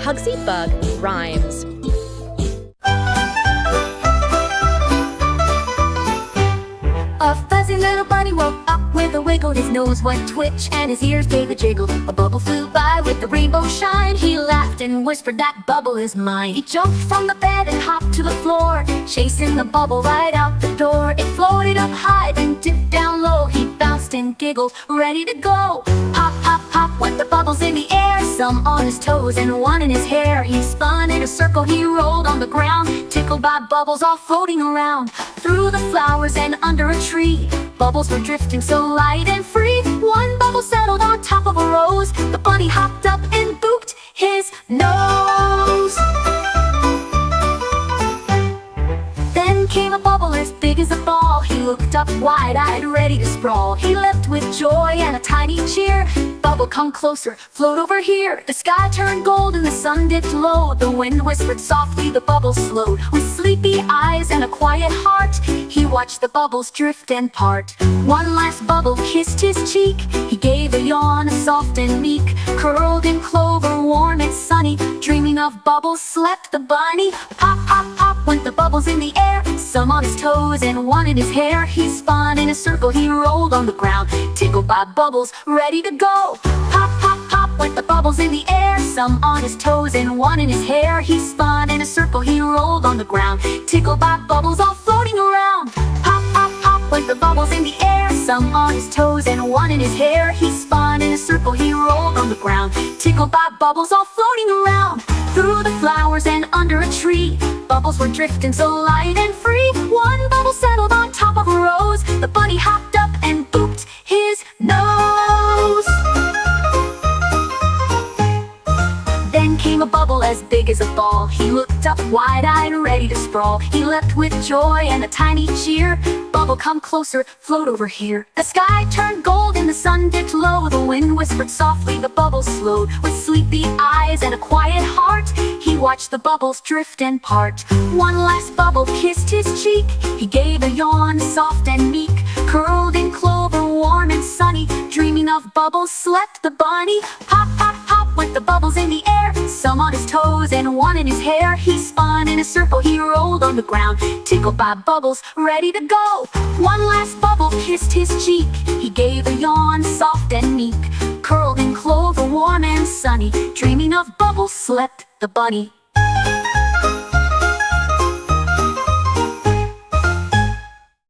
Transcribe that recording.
Pugsy Bug rhymes. A fuzzy little bunny woke up with a wiggle. His nose went twitch and his ears gave a jiggle. A bubble flew by with the rainbow shine. He laughed and whispered, "That bubble is mine." He jumped from the bed and hopped to the floor, chasing the bubble right out the door. It floated up high, then dipped down low. He bounced and giggled, ready to go. Pop, pop, pop went the bubbles in the air, some on his toes and one in his hair. He spun in a circle, he rolled on the ground, tickled by bubbles all floating around. Through the flowers and under a tree, bubbles were drifting so light and free. One bubble settled on top of a rose. The bunny hopped up and booped his nose. Then came a bubble as big as a ball. He looked up wide-eyed, ready to sprawl. He leapt with joy and a tiny cheer. "Bubble, come closer, float over here." The sky turned gold and the sun dipped low. The wind whispered softly, the bubbles slowed. With sleepy eyes and a quiet heart, he watched the bubbles drift and part. One last bubble kissed his cheek. He gave a yawn, soft and meek. Curled in clover, warm and sunny, dreaming of bubbles slept the bunny. Pop, pop, pop went the bubbles in the air, some on his toes and one in his hair. He spun in a circle, he rolled on the ground, tickled by bubbles, ready to go. Pop, pop, pop went the bubbles in the air, some on his toes and one in his hair. He spun in a circle, he rolled on the ground, tickled by bubbles all floating around. Pop, pop, pop went the bubbles in the air, some on his toes and one in his hair. He spun in a circle, he rolled on the ground, tickled by bubbles all floating around. Through the flowers and under a tree, bubbles were drifting so light and free. One bubble settled on top of a rose. The bunny hopped up and booped his nose. Then came a bubble as big as a ball. He looked up wide-eyed, ready to sprawl. He leapt with joy and a tiny cheer. "Bubble, come closer, float over here." The sky turned gold and the sun dipped low. The wind whispered softly, the bubbles slowed. With sleepy eyes and a quiet heart, he watched the bubbles drift and part. One last bubble kissed his cheek. He gave a yawn, soft and meek. Curled in clover, warm and sunny, dreaming of bubbles slept the bunny. Pop, pop, pop went the bubbles in the air, some on his toes and one in his hair. He spun in a circle, he rolled on the ground, tickled by bubbles, ready to go. One last bubble kissed his cheek. He gave a yawn, soft and meek. Curled in clover, warm and sunny, dreaming of bubbles slept the bunny.